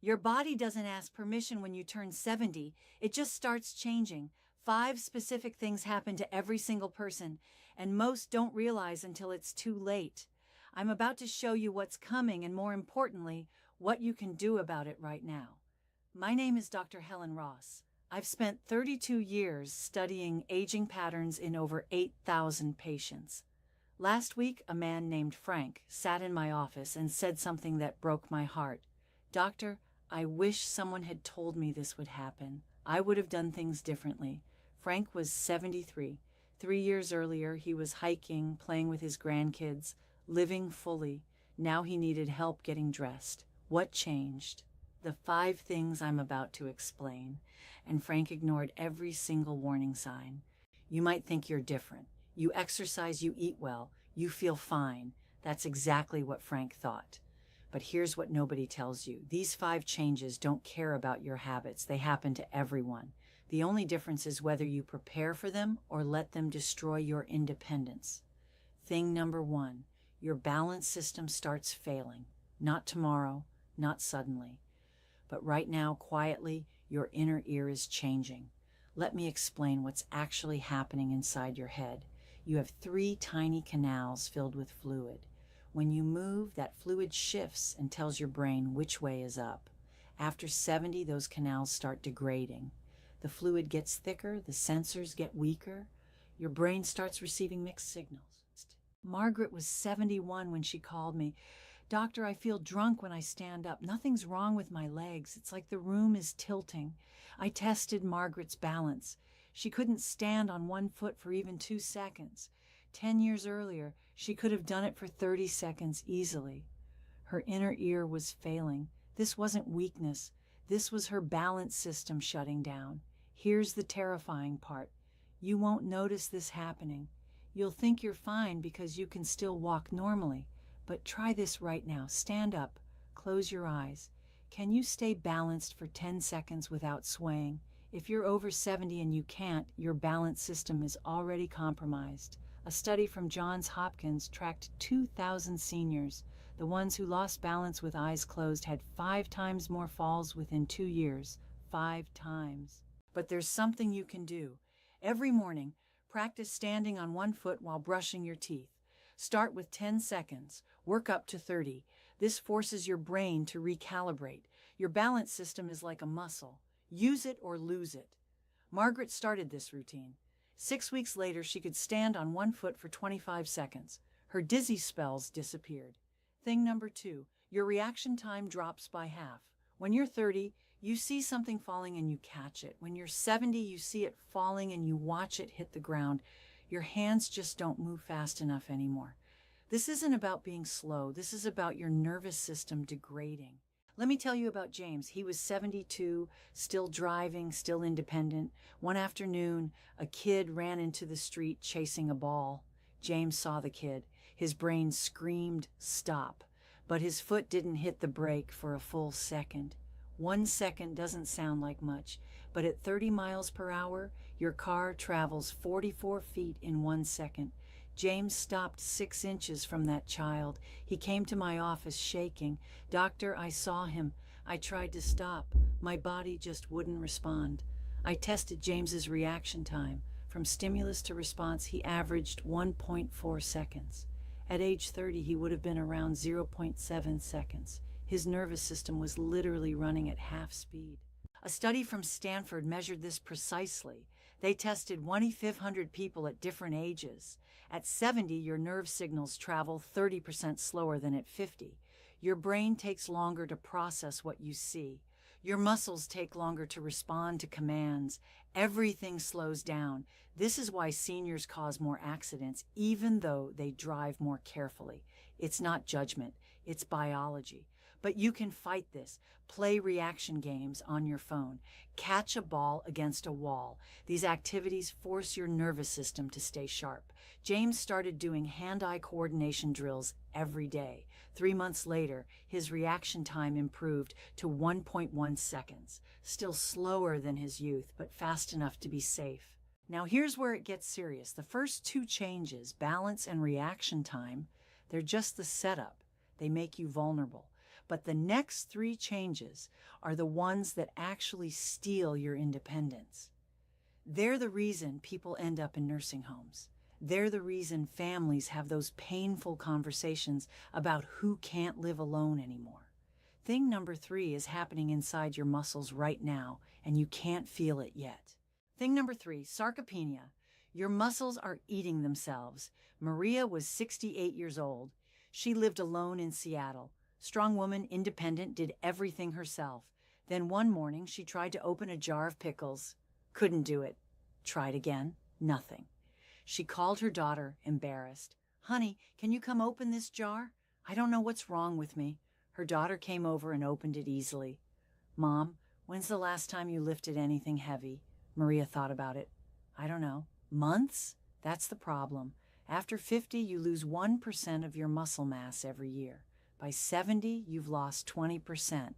Your body doesn't ask permission when you turn 70, it just starts changing. 5 specific things happen to every single person, and most don't realize until it's too late. I'm about to show you what's coming and, more importantly, what you can do about it right now. My name is Dr. Helen Ross. I've spent 32 years studying aging patterns in over 8,000 patients. Last week, a man named Frank sat in my office and said something that broke my heart. "Doctor, I wish someone had told me this would happen. I would have done things differently." Frank was 73. 3 years earlier, he was hiking, playing with his grandkids, living fully. Now he needed help getting dressed. What changed? The 5 things I'm about to explain. And Frank ignored every single warning sign. You might think you're different. You exercise, you eat well, you feel fine. That's exactly what Frank thought. But here's what nobody tells you. These 5 changes don't care about your habits. They happen to everyone. The only difference is whether you prepare for them or let them destroy your independence. Thing number 1, your balance system starts failing. Not tomorrow, not suddenly. But right now, quietly, your inner ear is changing. Let me explain what's actually happening inside your head. You have 3 tiny canals filled with fluid. When you move, that fluid shifts and tells your brain which way is up. After 70, those canals start degrading. The fluid gets thicker, the sensors get weaker. Your brain starts receiving mixed signals. Margaret was 71 when she called me. "Doctor, I feel drunk when I stand up. Nothing's wrong with my legs. It's like the room is tilting." I tested Margaret's balance. She couldn't stand on one foot for even 2 seconds. 10 years earlier, she could have done it for 30 seconds easily. Her inner ear was failing. This wasn't weakness. This was her balance system shutting down. Here's the terrifying part. You won't notice this happening. You'll think you're fine because you can still walk normally. But try this right now. Stand up. Close your eyes. Can you stay balanced for 10 seconds without swaying? If you're over 70 and you can't, your balance system is already compromised. A study from Johns Hopkins tracked 2,000 seniors. The ones who lost balance with eyes closed had 5 times more falls within 2 years. 5 times. But there's something you can do. Every morning, practice standing on one foot while brushing your teeth. Start with 10 seconds. Work up to 30. This forces your brain to recalibrate. Your balance system is like a muscle. Use it or lose it. Margaret started this routine. 6 weeks later, she could stand on one foot for 25 seconds. Her dizzy spells disappeared. Thing number 2, your reaction time drops by half. When you're 30, you see something falling and you catch it. When you're 70, you see it falling and you watch it hit the ground. Your hands just don't move fast enough anymore. This isn't about being slow. This is about your nervous system degrading. Let me tell you about James. He was 72, still driving, still independent. One afternoon, a kid ran into the street chasing a ball. James saw the kid. His brain screamed, "Stop." But his foot didn't hit the brake for a full second. 1 second doesn't sound like much, but at 30 miles per hour, your car travels 44 feet in 1 second. James stopped 6 inches from that child. He came to my office shaking. "Doctor, I saw him. I tried to stop. My body just wouldn't respond." I tested James's reaction time. From stimulus to response, he averaged 1.4 seconds. At age 30, he would have been around 0.7 seconds. His nervous system was literally running at half speed. A study from Stanford measured this precisely. They tested 2,500 people at different ages. At 70, your nerve signals travel 30% slower than at 50. Your brain takes longer to process what you see. Your muscles take longer to respond to commands. Everything slows down. This is why seniors cause more accidents, even though they drive more carefully. It's not judgment, it's biology. But you can fight this. Play reaction games on your phone. Catch a ball against a wall. These activities force your nervous system to stay sharp. James started doing hand-eye coordination drills every day. 3 months later, his reaction time improved to 1.1 seconds. Still slower than his youth, but fast enough to be safe. Now here's where it gets serious. The first 2 changes, balance and reaction time, they're just the setup. They make you vulnerable. But the next three changes are the ones that actually steal your independence. They're the reason people end up in nursing homes. They're the reason families have those painful conversations about who can't live alone anymore. Thing number 3 is happening inside your muscles right now, and you can't feel it yet. Thing number 3, sarcopenia. Your muscles are eating themselves. Maria was 68 years old. She lived alone in Seattle. Strong woman, independent, did everything herself. Then one morning, she tried to open a jar of pickles. Couldn't do it. Tried again. Nothing. She called her daughter, embarrassed. "Honey, can you come open this jar? I don't know what's wrong with me." Her daughter came over and opened it easily. "Mom, when's the last time you lifted anything heavy?" Maria thought about it. "I don't know. Months? That's the problem. After 50, you lose 1% of your muscle mass every year. By 70, you've lost 20%.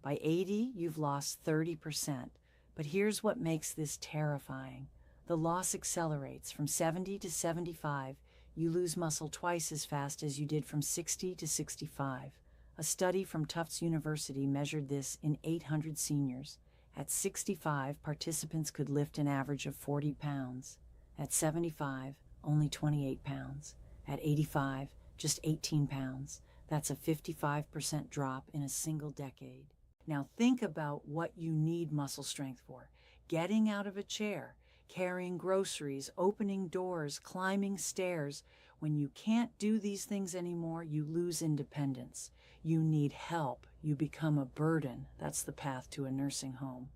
By 80, you've lost 30%. But here's what makes this terrifying. The loss accelerates. From 70 to 75, you lose muscle twice as fast as you did from 60 to 65. A study from Tufts University measured this in 800 seniors. At 65, participants could lift an average of 40 pounds. At 75, only 28 pounds. At 85, just 18 pounds. That's a 55% drop in a single decade. Now think about what you need muscle strength for. Getting out of a chair, carrying groceries, opening doors, climbing stairs. When you can't do these things anymore, you lose independence. You need help. You become a burden. That's the path to a nursing home.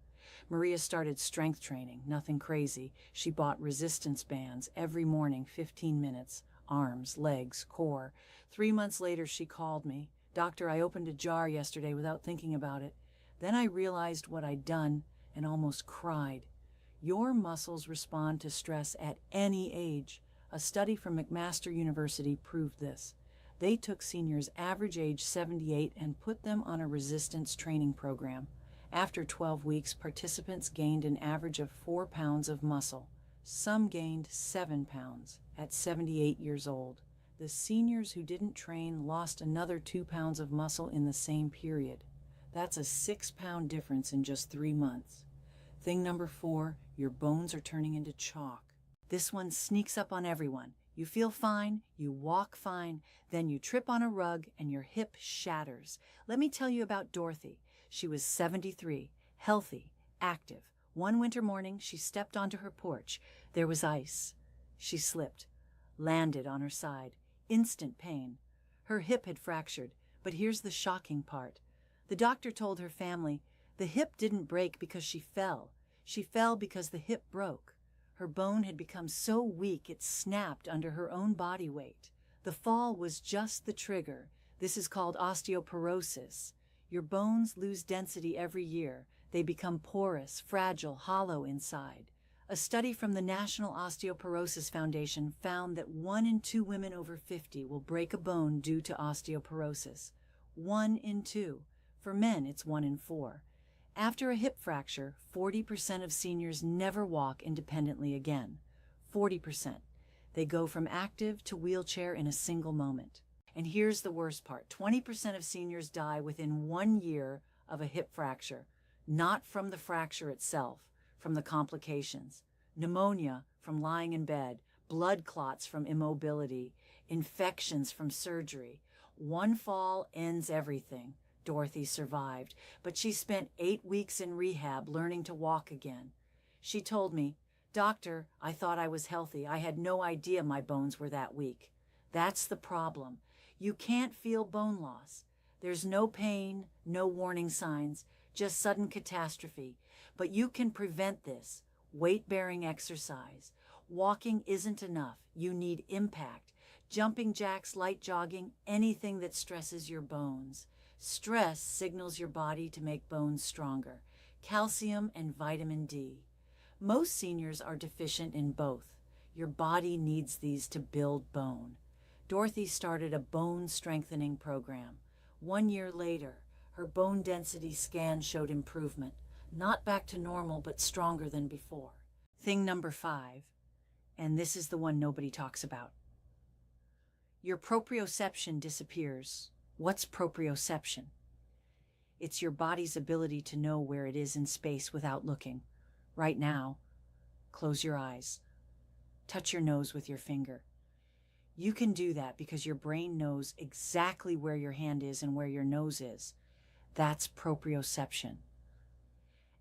Maria started strength training, nothing crazy. She bought resistance bands every morning, 15 minutes, arms, legs, core. 3 months later, she called me. "Doctor, I opened a jar yesterday without thinking about it. Then I realized what I'd done and almost cried." Your muscles respond to stress at any age. A study from McMaster University proved this. They took seniors average age 78 and put them on a resistance training program. After 12 weeks, participants gained an average of 4 pounds of muscle. Some gained 7 pounds at 78 years old. The seniors who didn't train lost another 2 pounds of muscle in the same period. That's a 6-pound difference in just 3 months. Thing number 4, your bones are turning into chalk. This one sneaks up on everyone. You feel fine, you walk fine, then you trip on a rug and your hip shatters. Let me tell you about Dorothy. She was 73, healthy, active. One winter morning, she stepped onto her porch. There was ice. She slipped, landed on her side. Instant pain. Her hip had fractured, but here's the shocking part. The doctor told her family the hip didn't break because she fell. She fell because the hip broke. Her bone had become so weak it snapped under her own body weight. The fall was just the trigger. This is called osteoporosis. Your bones lose density every year. They become porous, fragile, hollow inside. A study from the National Osteoporosis Foundation found that 1 in 2 women over 50 will break a bone due to osteoporosis. 1 in 2. For men, it's 1 in 4. After a hip fracture, 40% of seniors never walk independently again. 40%. They go from active to wheelchair in a single moment. And here's the worst part. 20% of seniors die within 1 year of a hip fracture, not from the fracture itself, from the complications. Pneumonia from lying in bed, blood clots from immobility, infections from surgery. One fall ends everything. Dorothy survived, but she spent 8 weeks in rehab learning to walk again. She told me, "Doctor, I thought I was healthy. I had no idea my bones were that weak." That's the problem. You can't feel bone loss. There's no pain, no warning signs, just sudden catastrophe. But you can prevent this. Weight-bearing exercise. Walking isn't enough. You need impact. Jumping jacks, light jogging, anything that stresses your bones. Stress signals your body to make bones stronger. Calcium and vitamin D. Most seniors are deficient in both. Your body needs these to build bone. Dorothy started a bone strengthening program. 1 year later, her bone density scan showed improvement. Not back to normal, but stronger than before. Thing number 5, and this is the one nobody talks about. Your proprioception disappears. What's proprioception? It's your body's ability to know where it is in space without looking. Right now, close your eyes. Touch your nose with your finger. You can do that because your brain knows exactly where your hand is and where your nose is. That's proprioception.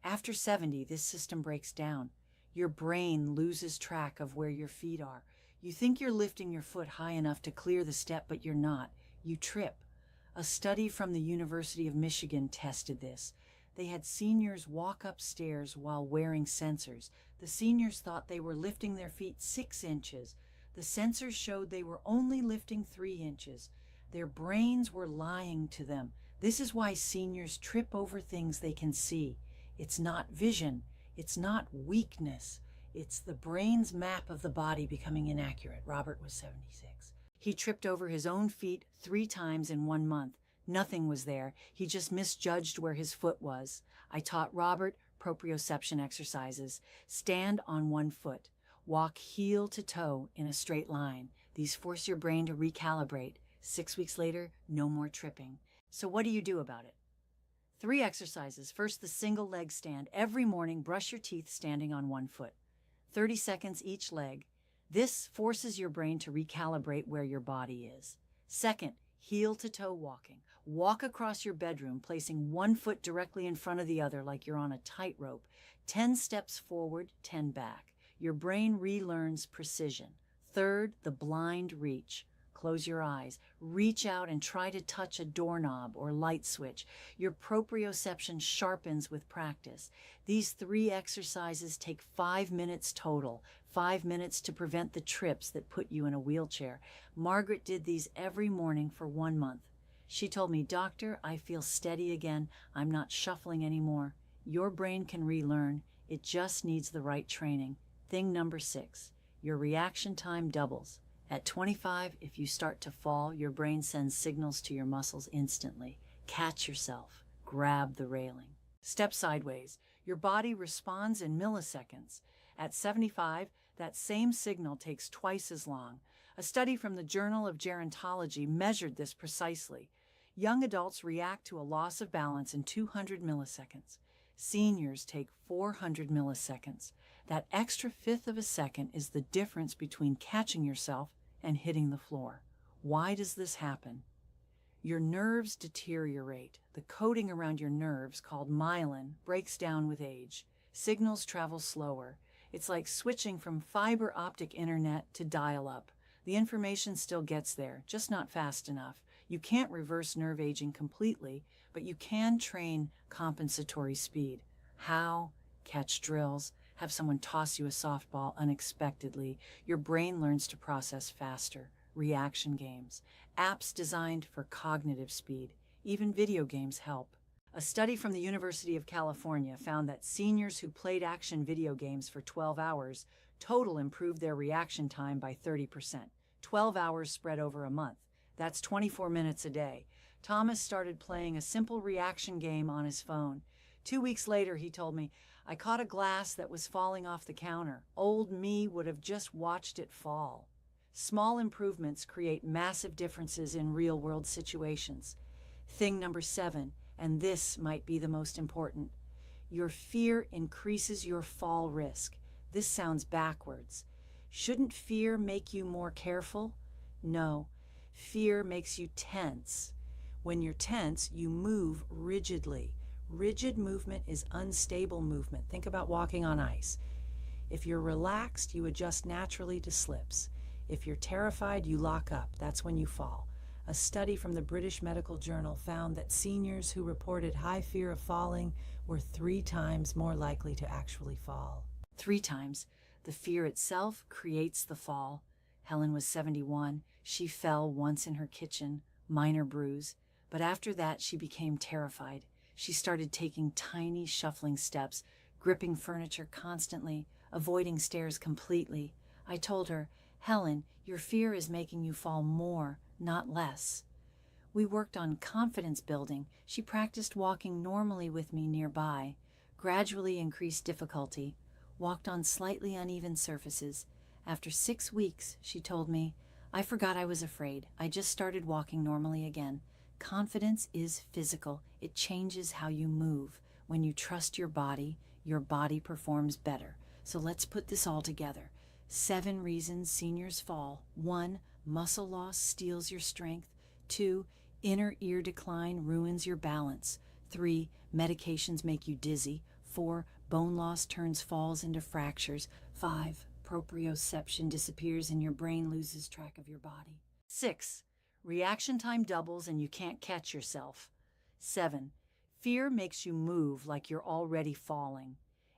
After 70, this system breaks down. Your brain loses track of where your feet are. You think you're lifting your foot high enough to clear the step, but you're not. You trip. A study from the University of Michigan tested this. They had seniors walk upstairs while wearing sensors. The seniors thought they were lifting their feet 6 inches. The sensors showed they were only lifting 3 inches. Their brains were lying to them. This is why seniors trip over things they can see. It's not vision. It's not weakness. It's the brain's map of the body becoming inaccurate. Robert was 76. He tripped over his own feet 3 times in 1 month. Nothing was there. He just misjudged where his foot was. I taught Robert proprioception exercises. Stand on 1 foot. Walk heel to toe in a straight line. These force your brain to recalibrate. 6 weeks later, no more tripping. So what do you do about it? 3 exercises. First, the single leg stand. Every morning, brush your teeth standing on 1 foot. 30 seconds each leg. This forces your brain to recalibrate where your body is. Second, heel to toe walking. Walk across your bedroom, placing 1 foot directly in front of the other like you're on a tightrope. 10 steps forward, 10 back. Your brain relearns precision. Third, the blind reach. Close your eyes. Reach out and try to touch a doorknob or light switch. Your proprioception sharpens with practice. These 3 exercises take 5 minutes total. 5 minutes to prevent the trips that put you in a wheelchair. Margaret did these every morning for 1 month. She told me, "Doctor, I feel steady again. I'm not shuffling anymore." Your brain can relearn. It just needs the right training. Thing number 6, your reaction time doubles. At 25, if you start to fall, your brain sends signals to your muscles instantly. Catch yourself. Grab the railing. Step sideways. Your body responds in milliseconds. At 75, that same signal takes twice as long. A study from the Journal of Gerontology measured this precisely. Young adults react to a loss of balance in 200 milliseconds. Seniors take 400 milliseconds. That extra 1/5 of a second is the difference between catching yourself and hitting the floor. Why does this happen? Your nerves deteriorate. The coating around your nerves, called myelin, breaks down with age. Signals travel slower. It's like switching from fiber optic internet to dial-up. The information still gets there, just not fast enough. You can't reverse nerve aging completely, but you can train compensatory speed. How? Catch drills. Have someone toss you a softball unexpectedly. Your brain learns to process faster. Reaction games. Apps designed for cognitive speed. Even video games help. A study from the University of California found that seniors who played action video games for 12 hours total improved their reaction time by 30%. 12 hours spread over a month. That's 24 minutes a day. Thomas started playing a simple reaction game on his phone. 2 weeks later, he told me, "I caught a glass that was falling off the counter. Old me would have just watched it fall." Small improvements create massive differences in real-world situations. Thing number 7, and this might be the most important. Your fear increases your fall risk. This sounds backwards. Shouldn't fear make you more careful? No. Fear makes you tense. When you're tense, you move rigidly. Rigid movement is unstable movement. Think about walking on ice. If you're relaxed, you adjust naturally to slips. If you're terrified, you lock up. That's when you fall. A study from the British Medical Journal found that seniors who reported high fear of falling were 3 times more likely to actually fall. 3 times. The fear itself creates the fall. Helen was 71. She fell once in her kitchen, minor bruise. But after that, she became terrified. She started taking tiny, shuffling steps, gripping furniture constantly, avoiding stairs completely. I told her, "Helen, your fear is making you fall more, not less." We worked on confidence building. She practiced walking normally with me nearby, gradually increased difficulty, walked on slightly uneven surfaces. After 6 weeks, she told me, "I forgot I was afraid. I just started walking normally again. Confidence is physical. It changes how you move. When you trust your body performs better. So let's put this all together. 7 reasons seniors fall. 1, muscle loss steals your strength. 2, inner ear decline ruins your balance. 3, medications make you dizzy. 4, bone loss turns falls into fractures. 5, proprioception disappears and your brain loses track of your body. 6, reaction time doubles and you can't catch yourself. 7, fear makes you move like you're already falling.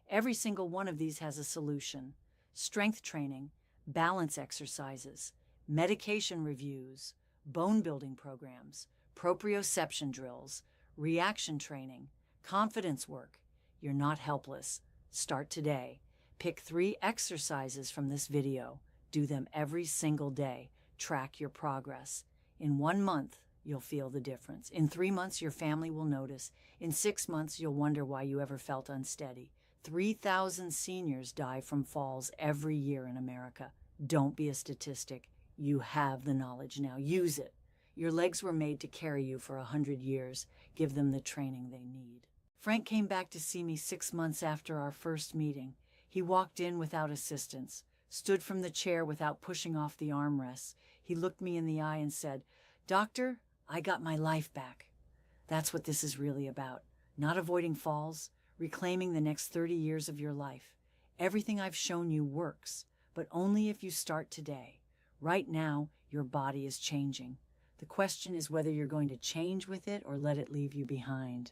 Every single one of these has a solution. Strength training, balance exercises, medication reviews, bone building programs, proprioception drills, reaction training, confidence work. You're not helpless. Start today. Pick 3 exercises from this video. Do them every single day. Track your progress. In 1 month, you'll feel the difference. In 3 months, your family will notice. In 6 months, you'll wonder why you ever felt unsteady. 3,000 seniors die from falls every year in America. Don't be a statistic. You have the knowledge now. Use it. Your legs were made to carry you for 100 years. Give them the training they need. Frank came back to see me 6 months after our first meeting. He walked in without assistance, stood from the chair without pushing off the armrests. He looked me in the eye and said, "Doctor, I got my life back." That's what this is really about. Not avoiding falls, reclaiming the next 30 years of your life. Everything I've shown you works, but only if you start today. Right now, your body is changing. The question is whether you're going to change with it or let it leave you behind.